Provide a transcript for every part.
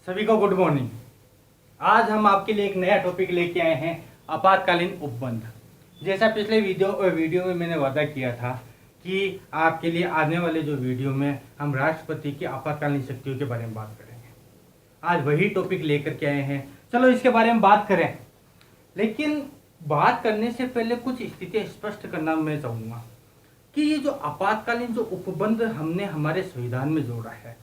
सभी को good morning. आज हम आपके लिए एक नया टॉपिक लेके आए हैं, आपातकालीन उपबंध। जैसा पिछले वीडियो में मैंने वादा किया था कि आपके लिए आने वाले जो वीडियो में हम राष्ट्रपति की आपातकालीन शक्तियों के बारे में बात करेंगे। आज वही टॉपिक लेकर के आए हैं, चलो इसके बारे में बात करें। लेकिन बात करने से पहले कुछ स्थितियां स्पष्ट करना मैं चाहूँगा कि ये जो आपातकालीन जो उपबंध हमने हमारे संविधान में जोड़ा है,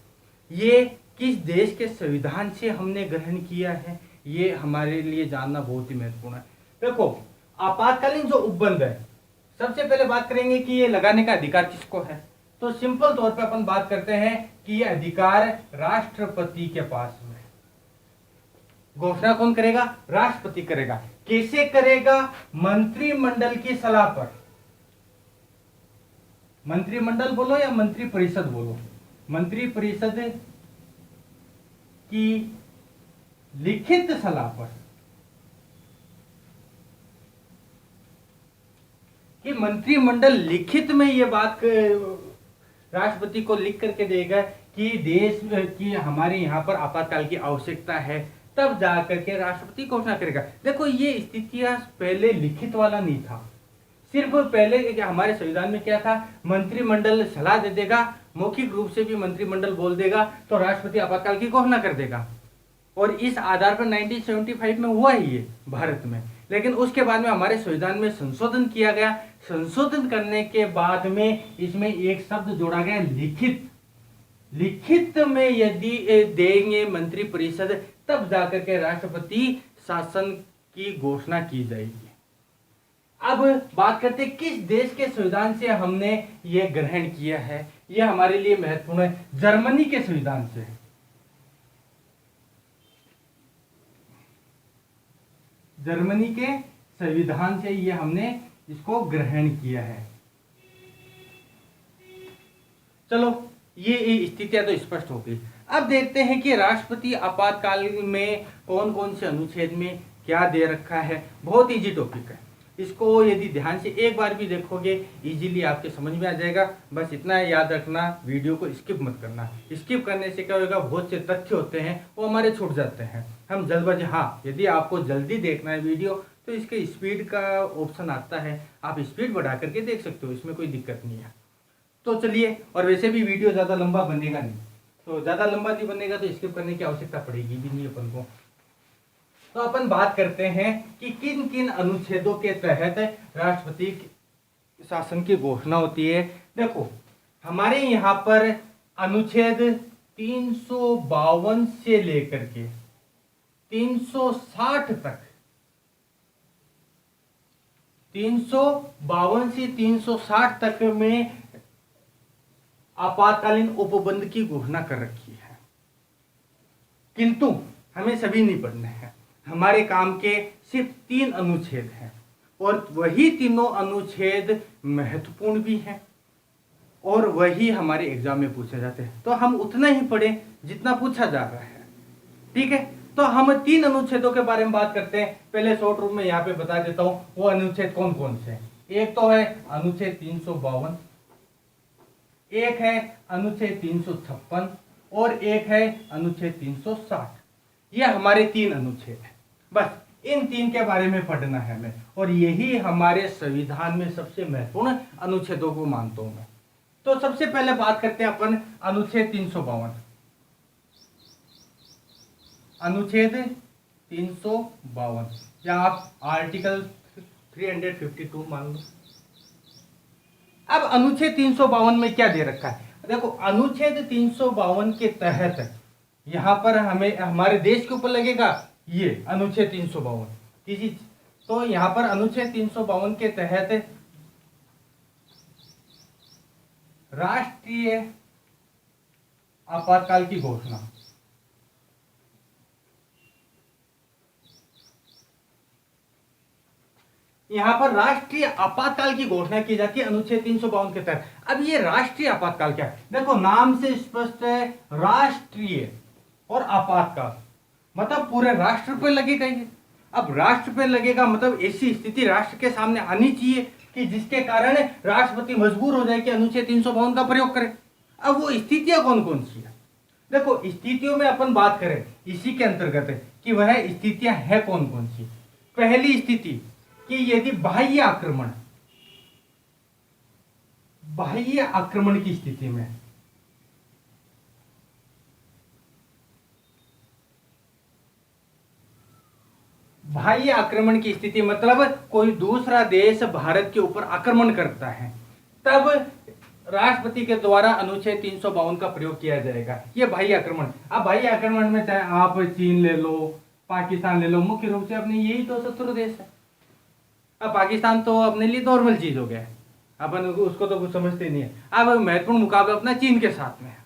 ये किस देश के संविधान से हमने ग्रहण किया है, ये हमारे लिए जानना बहुत ही महत्वपूर्ण है। देखो, आपातकालीन जो उपबंध है, सबसे पहले बात करेंगे कि ये लगाने का अधिकार किसको है। तो सिंपल तौर पे अपन बात करते हैं कि ये अधिकार राष्ट्रपति के पास में। घोषणा कौन करेगा? राष्ट्रपति करेगा। कैसे करेगा? मंत्रिमंडल की सलाह पर। मंत्रिमंडल बोलो या मंत्रिपरिषद बोलो, मंत्रिपरिषद की लिखित सलाह पर। कि मंत्रिमंडल लिखित में यह बात राष्ट्रपति को लिख करके देगा कि देश की हमारे यहाँ पर आपातकाल की आवश्यकता है, तब जाकर के राष्ट्रपति घोषणा करेगा। देखो, ये स्थितियां पहले लिखित वाला नहीं था। सिर्फ पहले हमारे संविधान में क्या था, मंत्रिमंडल सलाह दे देगा, मौखिक रूप से भी मंत्रिमंडल बोल देगा तो राष्ट्रपति आपातकाल की घोषणा कर देगा। और इस आधार पर 1975 में हुआ ही ये भारत में। लेकिन उसके बाद में हमारे संविधान में संशोधन किया गया। संशोधन करने के बाद में इसमें एक शब्द जोड़ा गया, लिखित। लिखित में यदि देंगे मंत्रिपरिषद, तब जाकर के राष्ट्रपति शासन की घोषणा की जाएगी। अब बात करते हैं किस देश के संविधान से हमने ये ग्रहण किया है। यह हमारे लिए महत्वपूर्ण है, जर्मनी के संविधान से। जर्मनी के संविधान से ये हमने इसको ग्रहण किया है। चलो, ये स्थितियां तो स्पष्ट हो गई। अब देखते हैं कि राष्ट्रपति आपातकाल में कौन कौन से अनुच्छेद में क्या दे रखा है। बहुत इजी टॉपिक है, इसको यदि ध्यान से एक बार भी देखोगे इजीली आपके समझ में आ जाएगा। बस इतना याद रखना, वीडियो को स्किप मत करना। स्किप करने से क्या होगा, बहुत से तथ्य होते हैं वो हमारे छूट जाते हैं, हम जल्दबाजी। हाँ, यदि आपको जल्दी देखना है वीडियो तो इसके स्पीड का ऑप्शन आता है, आप स्पीड बढ़ा करके देख सकते हो, इसमें कोई दिक्कत नहीं है। तो चलिए, और वैसे भी वीडियो ज़्यादा लंबा बनेगा नहीं, तो ज़्यादा लंबा नहीं बनेगा तो स्किप करने की आवश्यकता पड़ेगी भी नहीं अपन को। तो अपन बात करते हैं कि किन किन अनुच्छेदों के तहत राष्ट्रपति शासन की घोषणा होती है। देखो, हमारे यहाँ पर अनुच्छेद 352 से लेकर के 360 तक, 352 से 360 तक में आपातकालीन उपबंध की घोषणा कर रखी है। किंतु हमें सभी नहीं पढ़ने हैं, हमारे काम के सिर्फ 3 अनुच्छेद हैं, और वही तीनों अनुच्छेद महत्वपूर्ण भी हैं और वही हमारे एग्जाम में पूछे जाते हैं। तो हम उतना ही पढ़ें जितना पूछा जा रहा है, ठीक है। तो हम 3 अनुच्छेदों के बारे में बात करते हैं। पहले शॉर्ट रूप में यहाँ पे बता देता हूँ वो अनुच्छेद कौन कौन से हैं। एक तो है अनुच्छेद 352, एक है अनुच्छेद 356 और एक है अनुच्छेद 360। ये हमारे 3 अनुच्छेद हैं। बस इन 3 के बारे में पढ़ना है हमें, और यही हमारे संविधान में सबसे महत्वपूर्ण अनुच्छेदों को मानता हूं मैं। तो सबसे पहले बात करते हैं अपन अनुच्छेद 352। अनुच्छेद 352 या आप आर्टिकल 352 मान लो। अब अनुच्छेद 352 में क्या दे रखा है? देखो, अनुच्छेद 352 के तहत यहां पर हमें हमारे देश के ऊपर लगेगा ये अनुच्छेद 352 किसी। तो यहां पर अनुच्छेद 352 के तहत राष्ट्रीय आपातकाल की घोषणा, यहां पर राष्ट्रीय आपातकाल की घोषणा की जाती है अनुच्छेद 352 के तहत। अब ये राष्ट्रीय आपातकाल क्या है? देखो, नाम से स्पष्ट है, राष्ट्रीय और आपातकाल मतलब पूरे राष्ट्र पे लगेगा ये। अब राष्ट्र पे लगेगा मतलब ऐसी स्थिति राष्ट्र के सामने आनी चाहिए कि जिसके कारण राष्ट्रपति मजबूर हो जाए कि अनुच्छेद 352 का प्रयोग करे। अब वो स्थितियां कौन कौन सी है? देखो स्थितियों में अपन बात करें इसी के अंतर्गत है कि वह स्थितियां हैं कौन कौन सी। पहली स्थिति कि यदि बाह्य आक्रमण की स्थिति में बाह्य आक्रमण की स्थिति मतलब कोई दूसरा देश भारत के ऊपर आक्रमण करता है, तब राष्ट्रपति के द्वारा अनुच्छेद 352 का प्रयोग किया जाएगा। ये बाह्य आक्रमण। अब बाह्य आक्रमण में चाहे आप चीन ले लो, पाकिस्तान ले लो, मुख्य रूप से अपने यही तो शत्रु देश है। अब पाकिस्तान तो अपने लिए नॉर्मल चीज हो गया है, अपन उसको तो कुछ समझते नहीं है। अब महत्वपूर्ण मुकाबला अपना चीन के साथ में है।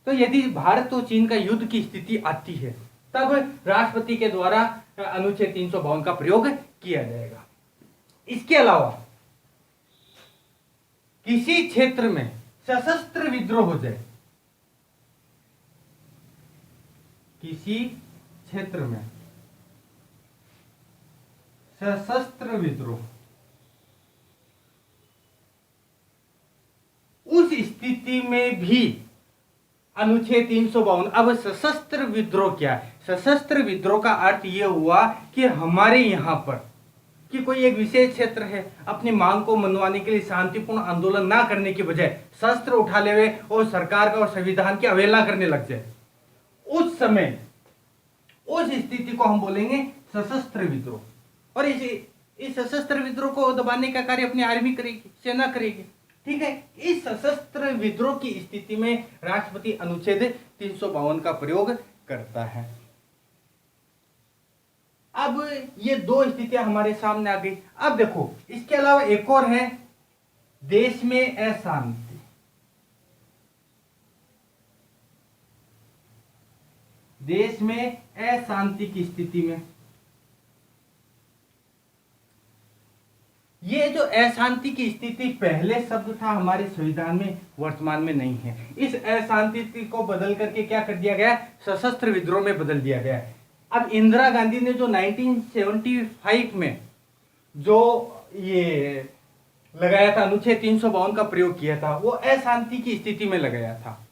तो यदि भारत तो चीन का युद्ध की स्थिति आती है, तब राष्ट्रपति के द्वारा अनुच्छेद 352 का प्रयोग किया जाएगा। इसके अलावा किसी क्षेत्र में सशस्त्र विद्रोह हो जाए, किसी क्षेत्र में सशस्त्र विद्रोह, उस स्थिति में भी अनुच्छेद 352। अब सशस्त्र विद्रोह क्या है? सशस्त्र विद्रोह का अर्थ यह हुआ कि हमारे यहां पर कि कोई एक विशेष क्षेत्र है, अपनी मांग को मनवाने के लिए शांतिपूर्ण आंदोलन ना करने की बजाय शस्त्र उठा ले हुए और सरकार का और संविधान की अवहेलना करने लग जाए, उस समय उस स्थिति को हम बोलेंगे सशस्त्र विद्रोह। और इस सशस्त्र विद्रोह को दबाने का कार्य अपनी आर्मी करेगी, सेना करेगी। ठीक है, इस सशस्त्र विद्रोह की स्थिति में राष्ट्रपति अनुच्छेद 352 का प्रयोग करता है। अब ये दो स्थितियां हमारे सामने आ गई। अब देखो इसके अलावा एक और है, देश में अशांति। देश में अशांति की स्थिति में ये जो अशांति की स्थिति पहले शब्द था हमारे संविधान में, वर्तमान में नहीं है। इस अशांति को बदल करके क्या कर दिया गया? सशस्त्र विद्रोह में बदल दिया गया। अब इंदिरा गांधी ने जो 1975 में जो ये लगाया था, अनुच्छेद 352 का प्रयोग किया था, वो अशांति की स्थिति में लगाया था।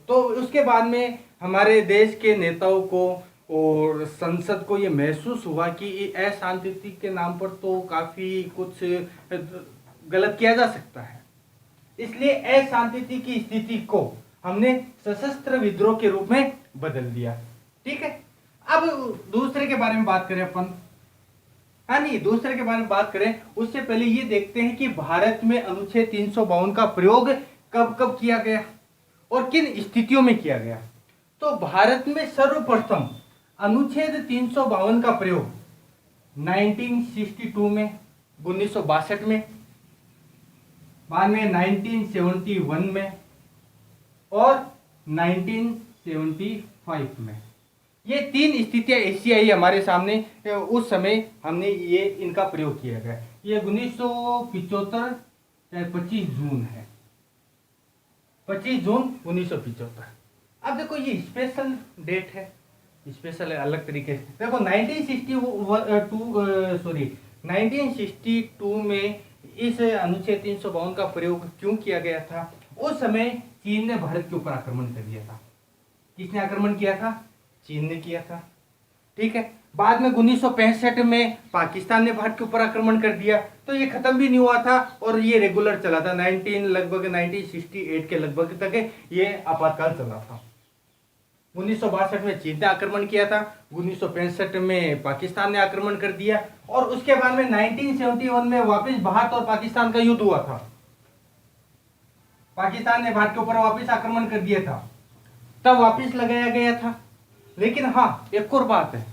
तो उसके बाद में हमारे देश के नेताओं को और संसद को ये महसूस हुआ कि अशांति के नाम पर तो काफी कुछ गलत किया जा सकता है, इसलिए अशांति की स्थिति को हमने सशस्त्र विद्रोह के रूप में बदल दिया। ठीक है, अब दूसरे के बारे में बात करें अपन। हाँ नहीं, दूसरे के बारे में बात करें उससे पहले ये देखते हैं कि भारत में अनुच्छेद 352 का प्रयोग कब कब किया गया और किन स्थितियों में किया गया। तो भारत में सर्वप्रथम अनुच्छेद 352 का प्रयोग 1962 में, 1962 में, बाद में 1971 में और 1975 में। ये तीन स्थितियां ऐसी आई हमारे सामने, उस समय हमने ये इनका प्रयोग किया गया। ये 1975 25 जून है, 25 जून 1975। अब देखो ये स्पेशल डेट है, स्पेशल है अलग तरीके से। देखो 1962 में इस अनुच्छेद 352 का प्रयोग क्यों किया गया था? उस समय चीन ने भारत के ऊपर आक्रमण कर दिया था। किसने आक्रमण किया था? चीन ने किया था। ठीक है, बाद में 1965 में पाकिस्तान ने भारत के ऊपर आक्रमण कर दिया, तो ये खत्म भी नहीं हुआ था और ये रेगुलर चला था। लगभग 1968 के लगभग तक ये आपातकाल चला था। 1962 में चीन ने आक्रमण किया था, 1965 में पाकिस्तान ने आक्रमण कर दिया और उसके बाद में 1971 में वापस भारत और पाकिस्तान का युद्ध हुआ था। पाकिस्तान ने भारत के ऊपर वापस आक्रमण कर दिया था, तब वापस लगाया गया था। लेकिन हाँ, एक और बात है,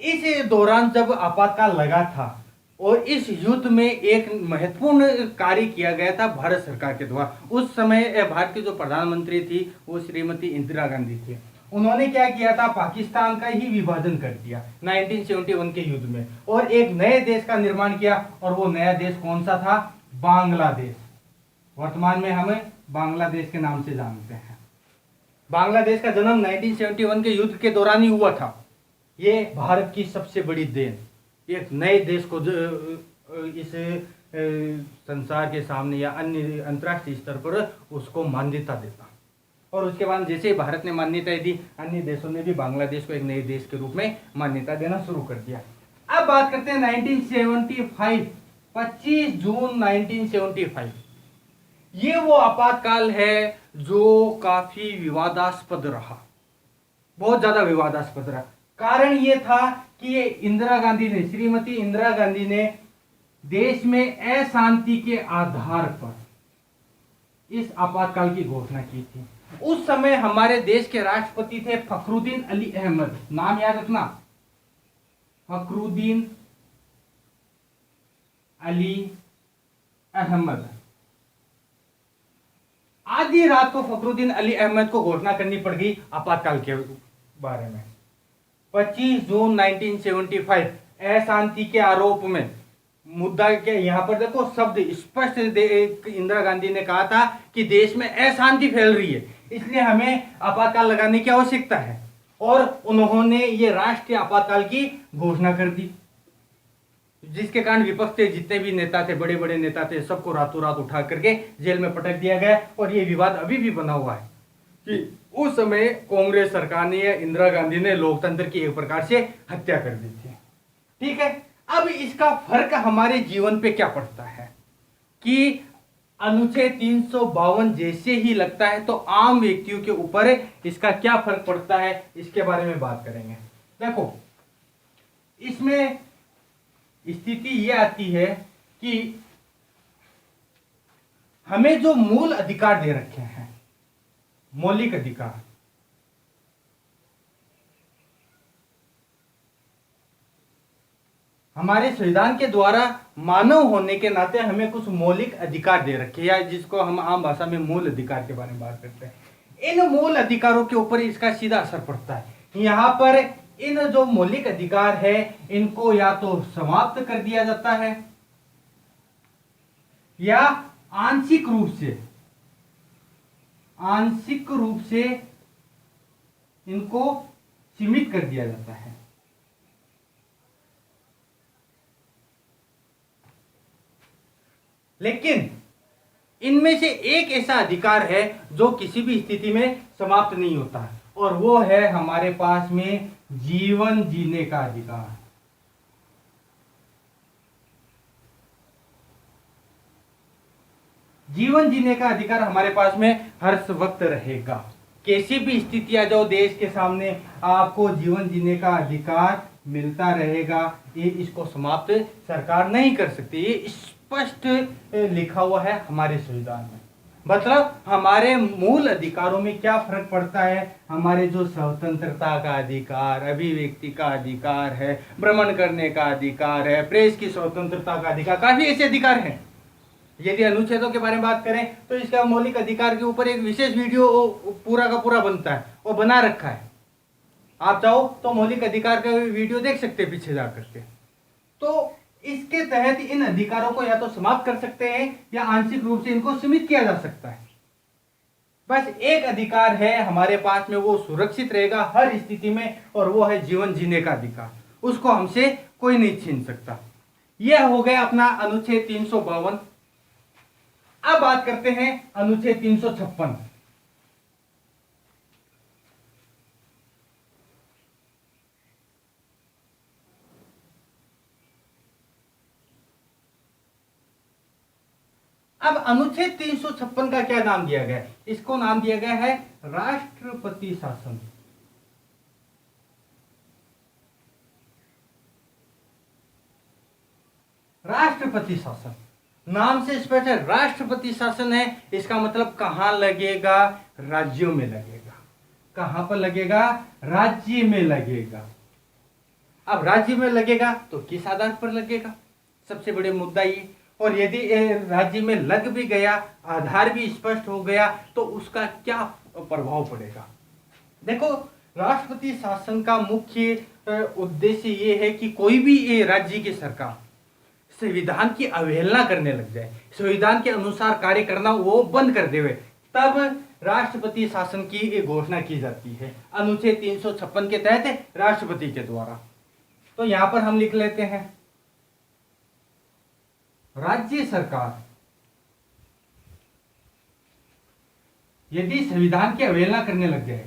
इस दौरान जब आपातकाल लगा था और इस युद्ध में एक महत्वपूर्ण कार्य किया गया था भारत सरकार के द्वारा। उस समय भारत की जो प्रधानमंत्री थी वो श्रीमती इंदिरा गांधी थी। उन्होंने क्या किया था? पाकिस्तान का ही विभाजन कर दिया 1971 के युद्ध में और एक नए देश का निर्माण किया। और वो नया देश कौन सा था? बांग्लादेश। वर्तमान में हमें बांग्लादेश के नाम से जानते हैं। बांग्लादेश का जन्म 1971 के युद्ध के दौरान ही हुआ था। ये भारत की सबसे बड़ी देन, एक नए देश को इस संसार के सामने या अन्य अंतर्राष्ट्रीय स्तर पर उसको मान्यता देता। और उसके बाद जैसे ही भारत ने मान्यता दी, अन्य देशों ने भी बांग्लादेश को एक नए देश के रूप में मान्यता देना शुरू कर दिया। अब बात करते हैं 1975, 25 जून 1975। ये वो आपातकाल है जो काफी विवादास्पद रहा, बहुत ज्यादा विवादास्पद रहा। कारण ये था कि इंदिरा गांधी ने, श्रीमती इंदिरा गांधी ने देश में अशांति के आधार पर इस आपातकाल की घोषणा की थी। उस समय हमारे देश के राष्ट्रपति थे फखरुद्दीन अली अहमद, नाम याद रखना, फखरुद्दीन अली अहमद। आधी रात को फखरुद्दीन अली अहमद को घोषणा करनी पड़ गई आपातकाल के बारे में। 25 जून 1975 अशांति के आरोप में मुद्दा के यहां पर देखो शब्द स्पष्ट, इंदिरा गांधी ने कहा था कि देश में अशांति फैल रही है, इसलिए हमें आपातकाल लगाने की आवश्यकता है, और उन्होंने ये राष्ट्रीय आपातकाल की घोषणा कर दी, जिसके कारण विपक्ष के जितने भी नेता थे, बड़े बड़े नेता थे, सबको रातों रात उठा करके जेल में पटक दिया गया। और ये विवाद अभी भी बना हुआ है कि उस समय कांग्रेस सरकार ने या इंदिरा गांधी ने लोकतंत्र की एक प्रकार से हत्या कर दी थी। ठीक है, अब इसका फर्क हमारे जीवन पे क्या पड़ता है कि अनुच्छेद 352 जैसे ही लगता है तो आम व्यक्तियों के ऊपर इसका क्या फर्क पड़ता है, इसके बारे में बात करेंगे। देखो, इसमें स्थिति यह आती है कि हमें जो मूल अधिकार दे रखे हैं, मौलिक अधिकार, हमारे संविधान के द्वारा मानव होने के नाते हमें कुछ मौलिक अधिकार दे रखे हैं, या जिसको हम आम भाषा में मूल अधिकार के बारे में बात करते हैं। इन मूल अधिकारों के ऊपर इसका सीधा असर पड़ता है। यहां पर इन जो मौलिक अधिकार है, इनको या तो समाप्त कर दिया जाता है या आंशिक रूप से इनको सीमित कर दिया जाता है। लेकिन इनमें से एक ऐसा अधिकार है जो किसी भी स्थिति में समाप्त नहीं होता है, और वो है हमारे पास में जीवन जीने का अधिकार। जीवन जीने का अधिकार हमारे पास में हर वक्त रहेगा। कैसी भी स्थिति आ जाओ देश के सामने, आपको जीवन जीने का अधिकार मिलता रहेगा। ये इसको समाप्त सरकार नहीं कर सकती। ये स्पष्ट लिखा हुआ है हमारे संविधान में। मतलब हमारे मूल अधिकारों में क्या फर्क पड़ता है, हमारे जो स्वतंत्रता का अधिकार, अभिव्यक्ति का अधिकार है, भ्रमण करने का अधिकार है, प्रेस की स्वतंत्रता का अधिकार, काफी ऐसे अधिकार हैं। यदि अनुच्छेदों के बारे में बात करें तो इसका मौलिक अधिकार के ऊपर एक विशेष वीडियो पूरा का पूरा बनता है, वो बना रखा है। आप चाहो तो मौलिक अधिकार का वीडियो देख सकते हैं पीछे जाकर के। तो इसके तहत इन अधिकारों को या तो समाप्त कर सकते हैं या आंशिक रूप से इनको सीमित किया जा सकता है। बस एक अधिकार है हमारे पास में, वो सुरक्षित रहेगा हर स्थिति में, और वो है जीवन जीने का अधिकार। उसको हमसे कोई नहीं छीन सकता। यह हो गया अपना अनुच्छेद 352। अब बात करते हैं अनुच्छेद 356। अब अनुच्छेद 356 का क्या नाम दिया गया है? इसको नाम दिया गया है राष्ट्रपति शासन। राष्ट्रपति शासन नाम से स्पष्ट है, राष्ट्रपति शासन है। इसका मतलब कहां लगेगा? राज्यों में लगेगा। कहां पर लगेगा? राज्य में लगेगा। अब राज्य में लगेगा तो किस आधार पर लगेगा? सबसे बड़े मुद्दा ये। और यदि राज्य में लग भी गया, आधार भी स्पष्ट हो गया, तो उसका क्या प्रभाव पड़ेगा? देखो, राष्ट्रपति शासन का मुख्य उद्देश्य ये है कि कोई भी राज्य की सरकार संविधान की अवहेलना करने लग जाए, संविधान के अनुसार कार्य करना वो बंद कर देवे, तब राष्ट्रपति शासन की घोषणा की जाती है अनुच्छेद 356 के तहत राष्ट्रपति के द्वारा। तो यहां पर हम लिख लेते हैं, राज्य सरकार यदि संविधान की अवहेलना करने लग जाए,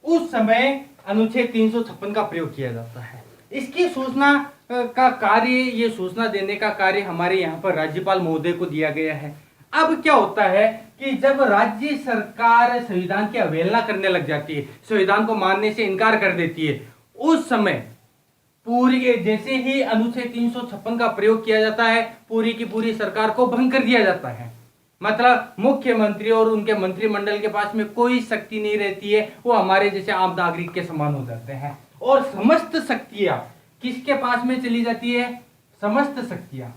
उस समय अनुच्छेद 356 का प्रयोग किया जाता है। इसकी सूचना का कार्य, ये सूचना देने का कार्य हमारे यहाँ पर राज्यपाल महोदय को दिया गया है। अब क्या होता है कि जब राज्य सरकार संविधान की अवहेलना करने लग जाती है, संविधान को मानने से इनकार कर देती है, उस समय पूरी, जैसे ही अनुच्छेद 356 का प्रयोग किया जाता है, पूरी की पूरी सरकार को भंग कर दिया जाता है। मतलब मुख्यमंत्री और उनके मंत्रिमंडल के पास में कोई शक्ति नहीं रहती है, वो हमारे जैसे आम नागरिक के समान हो जाते हैं। और समस्त शक्तियां किसके पास में चली जाती है? समस्त शक्तियां।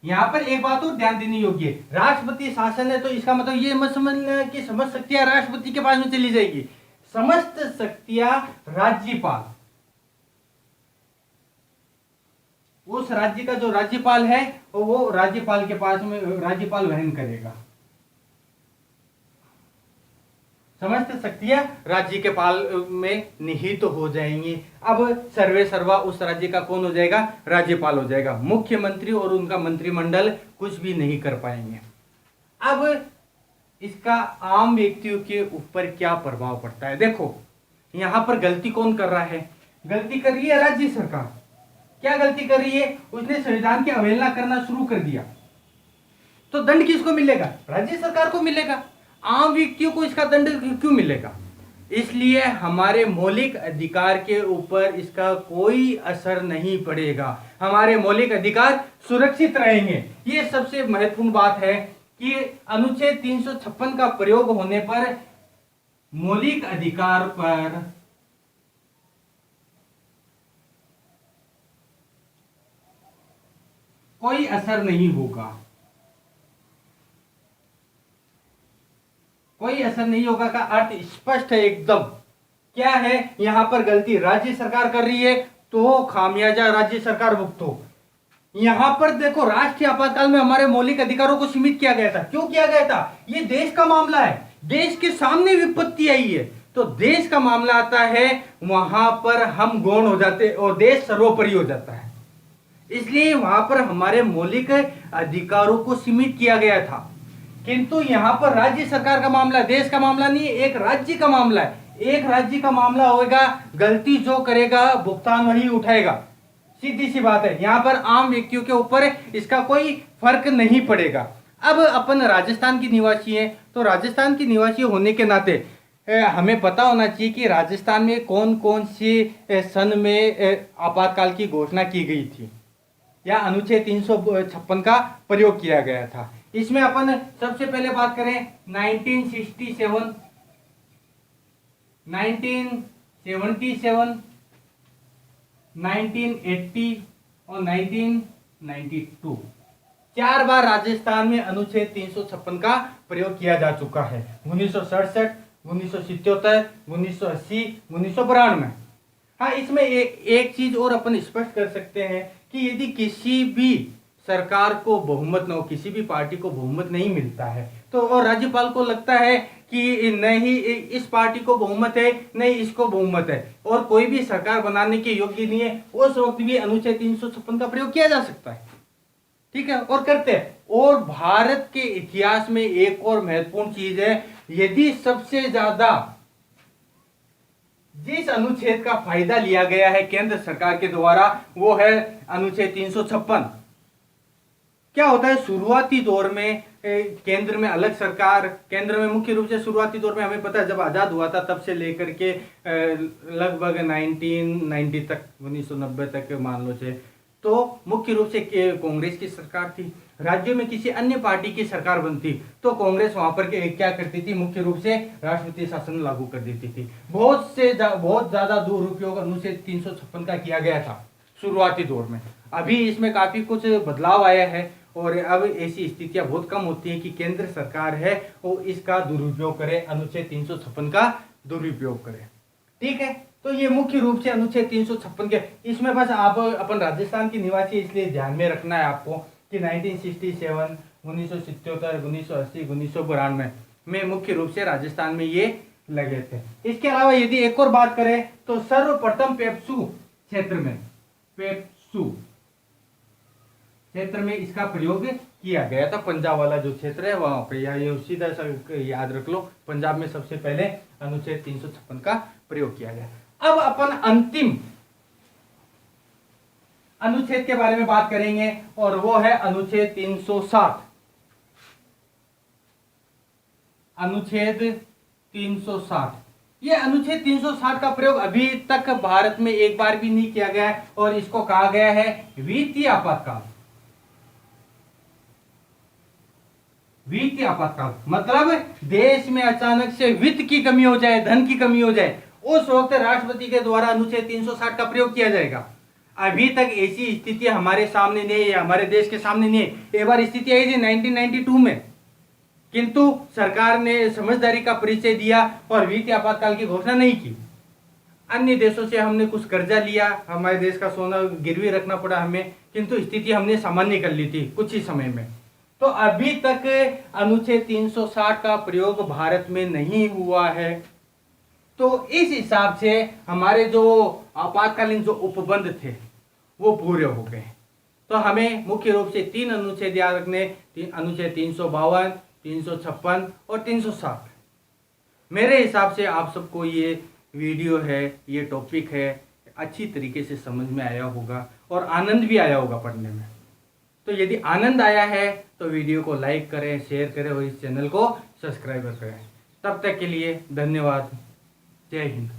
यहां पर एक बात और ध्यान देने योग्य है, राष्ट्रपति शासन है तो इसका मतलब ये मत समझना कि समस्त शक्तियां राष्ट्रपति के पास में चली जाएगी। समस्त शक्तियां राज्यपाल, उस राज्य का जो राज्यपाल है वो राज्यपाल के पास में, राज्यपाल वहन करेगा। समस्त शक्तियां राज्य के पाल में निहित तो हो जाएंगी। अब सर्वे सर्वा उस राज्य का कौन हो जाएगा? राज्यपाल हो जाएगा। मुख्यमंत्री और उनका मंत्रिमंडल कुछ भी नहीं कर पाएंगे। अब इसका आम व्यक्तियों के ऊपर क्या प्रभाव पड़ता है? देखो यहां पर गलती कौन कर रहा है? गलती कर रही है राज्य सरकार। क्या गलती कर रही है? उसने संविधान की अवहेलना करना शुरू कर दिया, तो दंड किसको मिलेगा? राज्य सरकार को मिलेगा। आम व्यक्तियों को इसका दंड क्यों मिलेगा? इसलिए हमारे मौलिक अधिकार के ऊपर इसका कोई असर नहीं पड़ेगा। हमारे मौलिक अधिकार सुरक्षित रहेंगे। ये सबसे महत्वपूर्ण बात है कि अनुच्छेद 356 का प्रयोग होने पर मौलिक अधिकार पर कोई असर नहीं होगा। कोई असर नहीं होगा का अर्थ स्पष्ट है एकदम। क्या है? यहां पर गलती राज्य सरकार कर रही है तो खामियाजा राज्य सरकार भुगतो। यहां पर देखो राष्ट्रीय आपातकाल में हमारे मौलिक अधिकारों को सीमित किया गया था। क्यों किया गया था? ये देश का मामला है, देश के सामने विपत्ति आई है, तो देश का मामला आता है, वहां पर हम गौण हो जाते और देश सर्वोपरि हो जाता है। इसलिए वहां पर हमारे मौलिक अधिकारों को सीमित किया गया था। किंतु यहां पर राज्य सरकार का मामला, देश का मामला नहीं, एक राज्य का मामला है। एक राज्य का मामला होगा, गलती जो करेगा भुगतान वही उठाएगा। सीधी सी बात है। यहां पर आम व्यक्तियों के ऊपर इसका कोई फर्क नहीं पड़ेगा। अब अपन राजस्थान की निवासी हैं, तो राजस्थान की निवासी होने के नाते हमें पता होना चाहिए कि राजस्थान में कौन कौन से सन में आपातकाल की घोषणा की गई थी या अनुच्छेद 356 का प्रयोग किया गया था। इसमें अपन सबसे पहले बात करें 1967, 1977, 1980 और 1992। 4 बार राजस्थान में अनुच्छेद 356 का प्रयोग किया जा चुका है। 1967, 1977, 1980, 1992। हाँ, इसमें एक चीज और अपन स्पष्ट कर सकते हैं कि यदि किसी भी सरकार को बहुमत न हो, किसी भी पार्टी को बहुमत नहीं मिलता है, तो और राज्यपाल को लगता है कि नहीं इस पार्टी को बहुमत है, नहीं इसको बहुमत है, और कोई भी सरकार बनाने के योग्य नहीं है, उस वक्त भी अनुच्छेद 356 का प्रयोग किया जा सकता है। ठीक है, और करते हैं। और भारत के इतिहास में एक और महत्वपूर्ण चीज है, यदि सबसे ज्यादा जिस अनुच्छेद का फायदा लिया गया है केंद्र सरकार के द्वारा, वो है अनुच्छेद 356। क्या होता है? शुरुआती दौर में केंद्र में अलग सरकार, केंद्र में मुख्य रूप से शुरुआती दौर में हमें पता है जब आजाद हुआ था तब से लेकर के लगभग 1990 तक, 1990 तक मान लो से, तो मुख्य रूप से कांग्रेस की सरकार थी। राज्यों में किसी अन्य पार्टी की सरकार बनती तो कांग्रेस वहां पर क्या करती थी? मुख्य रूप से राष्ट्रपति शासन लागू कर देती थी। बहुत ज्यादा दुरुपयोग अनुच्छेद 356 का किया गया था शुरुआती दौर में। अभी इसमें काफी कुछ बदलाव आया है और अब ऐसी स्थितियां बहुत कम होती हैं कि केंद्र सरकार है वो इसका दुरुपयोग करे, अनुच्छेद 356 का दुरुपयोग करे। ठीक है, तो ये मुख्य रूप से अनुच्छेद 356 के, इसमें बस आप अपन राजस्थान की निवासी इसलिए ध्यान में रखना है आपको कि 1967, 1977, 1980, 1992 में मुख्य रूप से राजस्थान में ये लगे थे। इसके अलावा यदि एक और बात करें तो सर्वप्रथम पेप्सू क्षेत्र में इसका प्रयोग किया गया था। पंजाब वाला जो क्षेत्र है वहां पे, ये सीधा सा याद रख लो, पंजाब में सबसे पहले अनुच्छेद 356 का प्रयोग किया गया। अब अपन अंतिम अनुच्छेद के बारे में बात करेंगे और वो है अनुच्छेद 360। अनुच्छेद 360, ये अनुच्छेद 360 का प्रयोग अभी तक भारत में एक बार भी नहीं किया गया है और इसको कहा गया है वित्तीय आपातकाल। वित्तीय आपातकाल मतलब देश में अचानक से वित्त की कमी हो जाए, धन की कमी हो जाए, उस वक्त राष्ट्रपति के द्वारा अनुच्छेद 360 का प्रयोग किया जाएगा। अभी तक ऐसी स्थिति हमारे सामने नहीं है, हमारे देश के सामने नहीं है। एक बार स्थिति आई थी 1992 में, किंतु सरकार ने समझदारी का परिचय दिया और वित्तीय आपातकाल की घोषणा नहीं की। अन्य देशों से हमने कुछ कर्जा लिया, हमारे देश का सोना गिरवी रखना पड़ा हमें, किंतु स्थिति हमने सामान्य कर ली थी कुछ ही समय में। तो अभी तक अनुच्छेद 360 का प्रयोग भारत में नहीं हुआ है। तो इस हिसाब से हमारे जो आपातकालीन जो उपबंध थे वो पूरे हो गए। तो हमें मुख्य रूप से 3 अनुच्छेद याद रखने, अनुच्छेद 352, 356 और 360। मेरे हिसाब से आप सबको ये वीडियो है, ये टॉपिक है, अच्छी तरीके से समझ में आया होगा और आनंद भी आया होगा पढ़ने में। तो यदि आनंद आया है तो वीडियो को लाइक करें, शेयर करें और इस चैनल को सब्सक्राइब करें। तब तक के लिए धन्यवाद। जय हिंद।